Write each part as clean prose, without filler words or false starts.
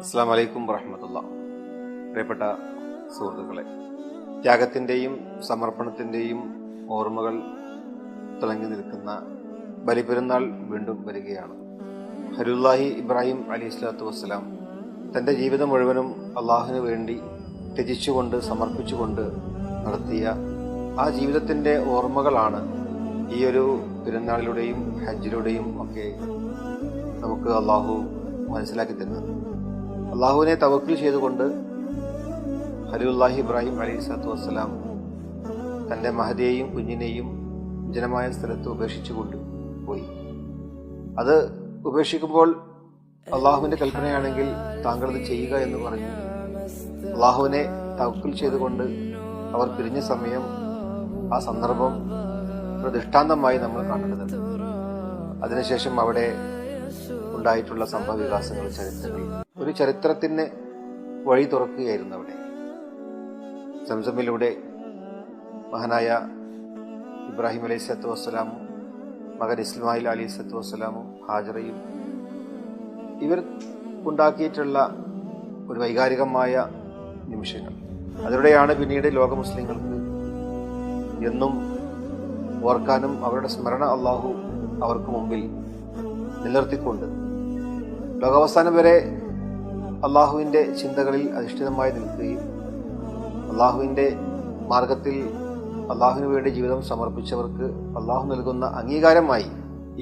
അസ്സലാമു അലൈക്കും വറഹ്മത്തുള്ളാഹി. പ്രിയപ്പെട്ട സുഹൃത്തുക്കളെ, ത്യാഗത്തിൻ്റെയും സമർപ്പണത്തിൻ്റെയും ഓർമ്മകൾ തിളങ്ങി നിൽക്കുന്ന ബലിപെരുന്നാൾ വീണ്ടും വരികയാണ്. ഖലീലുല്ലാഹി ഇബ്രാഹിം അലൈഹിസ്സലാത്തു വസ്സലാം തൻ്റെ ജീവിതം മുഴുവനും അള്ളാഹുവിന് വേണ്ടി ത്യജിച്ചുകൊണ്ട് സമർപ്പിച്ചുകൊണ്ട് നടത്തിയ ആ ജീവിതത്തിൻ്റെ ഓർമ്മകളാണ് ഈ ഒരു പെരുന്നാളിലൂടെയും ഹജ്ജിലൂടെയും ഒക്കെ നമുക്ക് അള്ളാഹു മനസ്സിലാക്കി തരുന്നത്. അള്ളാഹുവിനെ തവക്കുൽ ചെയ്തുകൊണ്ട് ഖലീലുല്ലാഹി ഇബ്രാഹിം അലൈഹിസ്സലാത്തു വസ്സലാം തൻ്റെ മഹദിയെയും കുഞ്ഞിനെയും വിജനമായ സ്ഥലത്ത് ഉപേക്ഷിച്ചുകൊണ്ട് പോയി. അത് ഉപേക്ഷിക്കുമ്പോൾ അള്ളാഹുവിൻ്റെ കൽപ്പനയാണെങ്കിൽ താങ്കൾ ഇത് ചെയ്യുക എന്ന് പറഞ്ഞു അള്ളാഹുവിനെ തവക്കുൽ ചെയ്തുകൊണ്ട് അവർ പിരിഞ്ഞ സമയം, ആ സന്ദർഭം ഒരു ദൃഷ്ടാന്തമായി നമ്മൾ കാണേണ്ടതുണ്ട്. അതിനുശേഷം അവിടെ ഉണ്ടായിട്ടുള്ള സംഭവ വികാസങ്ങൾ, ചരിത്രങ്ങൾ, ഒരു ചരിത്രത്തിന് വഴി തുറക്കുകയായിരുന്നു. അവിടെ സംസമിലൂടെ മഹാനായ ഇബ്രാഹിം അലൈഹിസ്സലാത്തു വസ്സലാമും മകൻ ഇസ്മായിൽ അലൈഹിസ്സലാത്തു വസ്സലാമും ഹാജറയും ഇവർ ഉണ്ടാക്കിയിട്ടുള്ള ഒരു വൈകാരികമായ നിമിഷങ്ങൾ, അതിലൂടെയാണ് പിന്നീട് ലോക മുസ്ലിങ്ങൾക്ക് എന്നും ഓർക്കാനും അവരുടെ സ്മരണ അള്ളാഹു അവർക്ക് മുമ്പിൽ നിലനിർത്തിക്കൊണ്ട് ലോകാവസാനം വരെ അള്ളാഹുവിൻ്റെ ചിന്തകളിൽ അധിഷ്ഠിതമായി നിൽക്കുകയും അള്ളാഹുവിൻ്റെ മാർഗത്തിൽ അള്ളാഹുവിന് വേണ്ടി ജീവിതം സമർപ്പിച്ചവർക്ക് അള്ളാഹു നൽകുന്ന അംഗീകാരമായി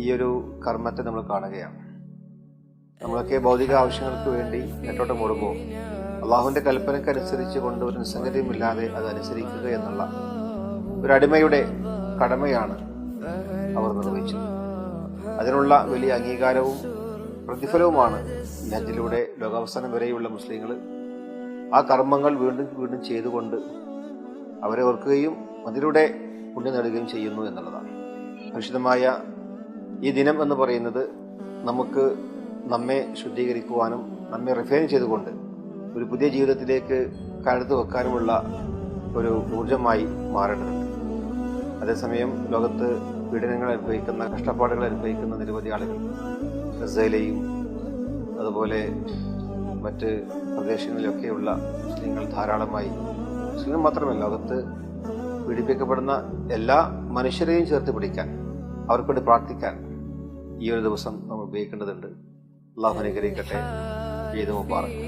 ഈ ഒരു കർമ്മത്തെ നമ്മൾ കാണുകയാണ്. നമ്മളൊക്കെ ഭൗതിക ആവശ്യങ്ങൾക്ക് വേണ്ടി നെട്ടോട്ടം ഓടുമ്പോൾ അള്ളാഹുവിൻ്റെ കൽപ്പനയ്ക്കനുസരിച്ച് കൊണ്ട് ഒരു നിസ്സംഗതിയുമില്ലാതെ അത് അനുസരിക്കുക എന്നുള്ള ഒരു അടിമയുടെ കടമയാണ് അവർ നിർവഹിച്ചത്. അതിനുള്ള വലിയ അംഗീകാരവും പ്രതിഫലവുമാണ് ഈ ഹജ്ജിലൂടെ ലോകാവസാനം വരെയുള്ള മുസ്ലിങ്ങൾ ആ കർമ്മങ്ങൾ വീണ്ടും വീണ്ടും ചെയ്തുകൊണ്ട് അവരെ ഓർക്കുകയും അതിലൂടെ പുണ്യം നേടുകയും ചെയ്യുന്നു എന്നുള്ളതാണ്. പരിശുദ്ധമായ ഈ ദിനം എന്ന് പറയുന്നത് നമുക്ക് നമ്മെ ശുദ്ധീകരിക്കുവാനും നമ്മെ റിഫൈൻ ചെയ്തുകൊണ്ട് ഒരു പുതിയ ജീവിതത്തിലേക്ക് കഴുത്തു വെക്കാനുമുള്ള ഒരു ഊർജമായി മാറേണ്ടതുണ്ട്. അതേസമയം ലോകത്ത് പീഡനങ്ങൾ അനുഭവിക്കുന്ന, കഷ്ടപ്പാടുകൾ അനുഭവിക്കുന്ന നിരവധി ആളുകൾ ഗസയിലെയും അതുപോലെ മറ്റ് പ്രദേശങ്ങളിലൊക്കെയുള്ള മുസ്ലിങ്ങൾ ധാരാളമായി, മുസ്ലിങ്ങൾ മാത്രമല്ല ലോകത്ത് പീഡിപ്പിക്കപ്പെടുന്ന എല്ലാ മനുഷ്യരെയും ചേർത്ത് പിടിക്കാൻ, അവർക്ക് വേണ്ടി പ്രാർത്ഥിക്കാൻ ഈ ഒരു ദിവസം നമ്മൾ ഉപയോഗിക്കേണ്ടതുണ്ട്. അല്ലാഹു അനുഗ്രഹിക്കട്ടെ. ഈദ് മുബാറക്.